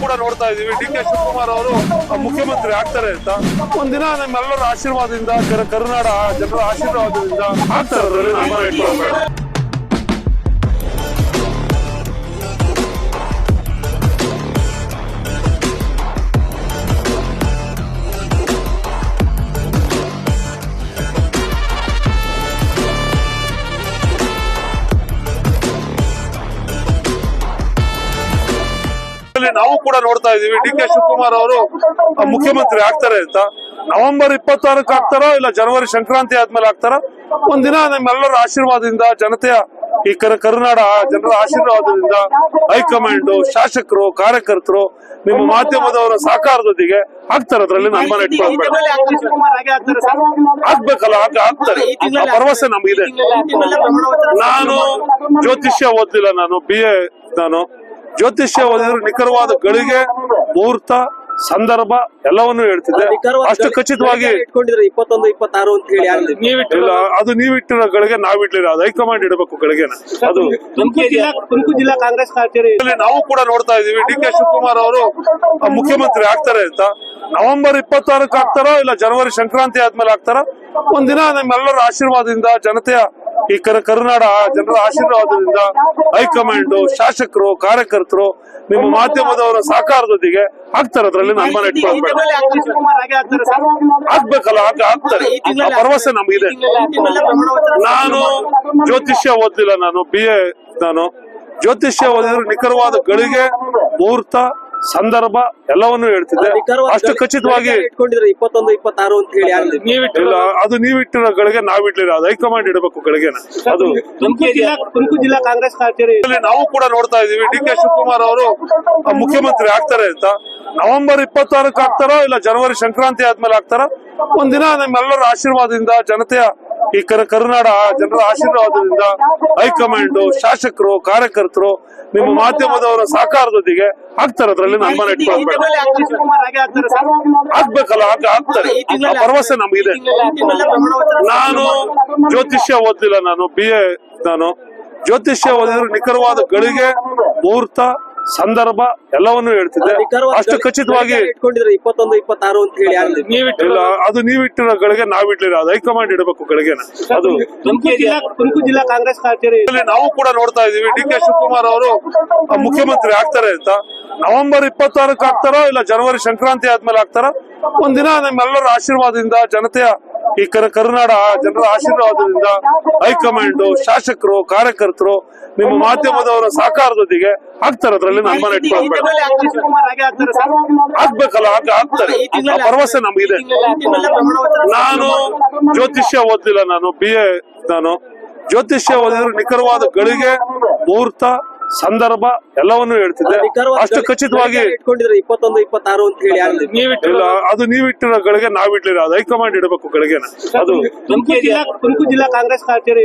ಕೂಡ ನೋಡ್ತಾ ಇದೀವಿ ಡಿ ಕೆ ಶಿವಕುಮಾರ್ ಅವರು ಮುಖ್ಯಮಂತ್ರಿ ಆಗ್ತಾರೆ ಅಂತ ಒಂದಿನ ನಮ್ಮೆಲ್ಲರ ಆಶೀರ್ವಾದದಿಂದ ಕರುನಾಡ ಜನರ ಆಶೀರ್ವಾದದಿಂದ ಆಗ್ತಾರೆ ಅದರಲ್ಲಿ ನಮ್ಮ ಇಟ್ಕೊಳ್ಬೇಡ. ನಾವು ಕೂಡ ನೋಡ್ತಾ ಇದೀವಿ ಡಿ ಕೆ ಶಿವಕುಮಾರ್ ಅವರು ಮುಖ್ಯಮಂತ್ರಿ ಆಗ್ತಾರೆ ಅಂತ ನವೆಂಬರ್ 26ಕ್ಕೆ ಆಗ್ತಾರೋ ಇಲ್ಲ ಜನವರಿ ಸಂಕ್ರಾಂತಿ ಆದ್ಮೇಲೆ ಆಗ್ತಾರ ಒಂದಿನ ನಮ್ಮೆಲ್ಲರ ಆಶೀರ್ವಾದದಿಂದ ಜನತೆಯ ಈ ಕರುನಾಡ ಜನರ ಆಶೀರ್ವಾದದಿಂದ ಹೈಕಮಾಂಡ್ ಶಾಸಕರು ಕಾರ್ಯಕರ್ತರು ನಿಮ್ಮ ಮಾಧ್ಯಮದವರ ಸಹಕಾರದೊಂದಿಗೆ ಆಗ್ತಾರೆ ಅದರಲ್ಲಿ ನಮ್ಮ ಇಟ್ಕೊಳ್ಬೇಡ. ಆಗ್ಬೇಕಲ್ಲ ಆಗ್ತಾರೆ ಆ ಭರವಸೆ ನಮಗಿದೆ. ನಾನು ಜ್ಯೋತಿಷ್ಯ ಓದ್ಲಿಲ್ಲ, ನಾನು BA. ನಾನು ಜ್ಯೋತಿಷ್ಯ ಓದಿದ್ರೆ ನಿಖರವಾದ ಗಳಿಗೆ ಮುಹೂರ್ತ ಸಂದರ್ಭ ಎಲ್ಲವನ್ನೂ ಹೇಳ್ತಿದ್ದೆ. ಅಷ್ಟು ಖಚಿತವಾಗಿ 21, 26 ಅಂತ ಹೇಳಿ ಇಲ್ಲ, ಅದು ನೀವಿಟ್ಟಿರೋ ಗಳಿಗೆ ನಾವಿಡ್ಲಿಲ್ಲ, ಅದು ಹೈಕಮಾಂಡ್ ಇಡಬೇಕು ಗಳಿಗೆನ. ಅದು ತುಮಕೂರು ಜಿಲ್ಲಾ ಕಾಂಗ್ರೆಸ್ ಕಚೇರಿ ನಾವು ಕೂಡ ನೋಡ್ತಾ ಇದೀವಿ ಡಿ ಕೆ ಶಿವಕುಮಾರ್ ಅವರು ಮುಖ್ಯಮಂತ್ರಿ ಆಗ್ತಾರೆ ಅಂತ ನವೆಂಬರ್ 26ಕ್ಕೆ ಆಗ್ತಾರೋ ಇಲ್ಲ ಜನವರಿ ಸಂಕ್ರಾಂತಿ ಆದ್ಮೇಲೆ ಆಗ್ತಾರ ಒಂದಿನ ನಮ್ಮೆಲ್ಲರ ಆಶೀರ್ವಾದದಿಂದ ಜನತೆಯ ಈ ಕರುನಾಡ ಜನರ ಆಶೀರ್ವಾದದಿಂದ ಹೈಕಮಾಂಡ್ ಶಾಸಕರು ಕಾರ್ಯಕರ್ತರು ನಿಮ್ಮ ಮಾಧ್ಯಮದವರ ಸಹಕಾರದೊಂದಿಗೆ ಆಗ್ತಾರೆ ಅದರಲ್ಲಿ ನಮ್ಮ ಇಟ್ಕೊಳ್ಬೇಡ. ಆಗ್ಬೇಕಲ್ಲ ಆಗ್ತಾರೆ ಆ ಭರವಸೆ ನಮಗಿದೆ. ನಾನು ಜ್ಯೋತಿಷ್ಯ ಓದ್ಲಿಲ್ಲ, ನಾನು BA. ನಾನು ಜ್ಯೋತಿಷ್ಯ ಓದಿದ್ರೆ ನಿಖರವಾದ ಗಳಿಗೆ ಮುಹೂರ್ತ ಸಂದರ್ಭ ಎಲ್ಲವನ್ನೂ ಹೇಳ್ತಿದ್ದೆ. ಅಷ್ಟು ಖಚಿತವಾಗಿ 21, 26 ಅಂತ ಹೇಳಿ ಇಲ್ಲ, ಅದು ನೀವಿಟ್ಟಿರೋ ಗಳಿಗೆ ನಾವಿಡ್ಲಿಲ್ಲ, ಅದು ಹೈಕಮಾಂಡ್ ಇಡಬೇಕು ಗಳಿಗೆನ. ಅದು ತುಮಕೂರು ಜಿಲ್ಲಾ ಕಾಂಗ್ರೆಸ್ ಕಚೇರಿ ನಾವು ಕೂಡ ನೋಡ್ತಾ ಇದೀವಿ ಡಿ ಕೆ ಶಿವಕುಮಾರ್ ಅವರು ಮುಖ್ಯಮಂತ್ರಿ ಆಗ್ತಾರೆ ಅಂತ ನವೆಂಬರ್ 26ಕ್ಕೆ ಆಗ್ತಾರೋ ಇಲ್ಲ ಜನವರಿ ಸಂಕ್ರಾಂತಿ ಆದ್ಮೇಲೆ ಆಗ್ತಾರ ಒಂದಿನ ನಮ್ಮೆಲ್ಲರ ಆಶೀರ್ವಾದದಿಂದ ಜನತೆಯ ಈ ಕರುನಾಡ ಜನರ ಆಶೀರ್ವಾದದಿಂದ ಹೈಕಮಾಂಡ್ ಶಾಸಕರು ಕಾರ್ಯಕರ್ತರು ನಿಮ್ಮ ಮಾಧ್ಯಮದವರ ಸಹಕಾರದೊಂದಿಗೆ ಆಗ್ತಾರೆ ಅದರಲ್ಲಿ ನಮ್ಮ ಇಟ್ಕೊಳ್ಬೇಡ. ಆಗ್ಬೇಕಲ್ಲ ಆಗ್ತಾರೆ ಆ ಭರವಸೆ ನಮಗಿದೆ. ನಾನು ಜ್ಯೋತಿಷ್ಯ ಓದ್ಲಿಲ್ಲ, ನಾನು BA. ನಾನು ಜ್ಯೋತಿಷ್ಯ ಓದಿದ್ರೆ ನಿಖರವಾದ ಗಳಿಗೆ ಮುಹೂರ್ತ ಸಂದರ್ಭ ಎಲ್ಲವನ್ನೂ ಹೇಳ್ತಿದ್ದೆ. ಅಷ್ಟು ಖಚಿತವಾಗಿ 21, 26 ಅಂತ ಹೇಳಿ ಇಲ್ಲ, ಅದು ನೀವಿಟ್ಟಿರೋ ಗಳಿಗೆ ನಾವಿಡ್ಲಿಲ್ಲ, ಅದು ಹೈಕಮಾಂಡ್ ಇಡಬೇಕು ಗಳಿಗೆನ. ಅದು ತುಮಕೂರು ಜಿಲ್ಲಾ ಕಾಂಗ್ರೆಸ್ ಕಚೇರಿ ನಾವು ಕೂಡ ನೋಡ್ತಾ ಇದೀವಿ ಡಿ ಕೆ ಶಿವಕುಮಾರ್ ಅವರು ಮುಖ್ಯಮಂತ್ರಿ ಆಗ್ತಾರೆ ಅಂತ ನವೆಂಬರ್ 26ಕ್ಕೆ ಆಗ್ತಾರೋ ಇಲ್ಲ ಜನವರಿ ಸಂಕ್ರಾಂತಿ ಆದ್ಮೇಲೆ ಆಗ್ತಾರ ಒಂದಿನ ನಮ್ಮೆಲ್ಲರ ಆಶೀರ್ವಾದದಿಂದ ಜನತೆಯ ಈ ಕರುನಾಡ ಜನರ ಆಶೀರ್ವಾದದಿಂದ ಹೈಕಮಾಂಡ್ ಶಾಸಕರು ಕಾರ್ಯಕರ್ತರು ನಿಮ್ಮ ಮಾಧ್ಯಮದವರ ಸಹಕಾರದೊಂದಿಗೆ ಆಗ್ತಾರೆ ಅದರಲ್ಲಿ ನಮ್ಮ ಇಟ್ಕೊಳ್ಬೇಡ. ಆಗ್ಬೇಕಲ್ಲ ಆಗ್ತಾರೆ ಆ ಭರವಸೆ ನಮಗಿದೆ. ನಾನು ಜ್ಯೋತಿಷ್ಯ ಓದ್ಲಿಲ್ಲ, ನಾನು BA. ನಾನು ಜ್ಯೋತಿಷ್ಯ ಓದಿದ್ರೆ ನಿಖರವಾದ ಗಳಿಗೆ ಮುಹೂರ್ತ ಸಂದರ್ಭ ಎಲ್ಲವನ್ನೂ ಹೇಳ್ತಿದ್ದೆ. ಅಷ್ಟು ಖಚಿತವಾಗಿ 21, 26 ಅಂತ ಹೇಳಿ ಇಲ್ಲ, ಅದು ನೀವಿಟ್ಟಿರೋ ಗಳಿಗೆ ನಾವಿಡ್ಲಿಲ್ಲ, ಅದು ಹೈಕಮಾಂಡ್ ಇಡಬೇಕು ಗಳಿಗೆನ. ಅದು ತುಮಕೂರು ಜಿಲ್ಲಾ ಕಾಂಗ್ರೆಸ್ ಕಚೇರಿ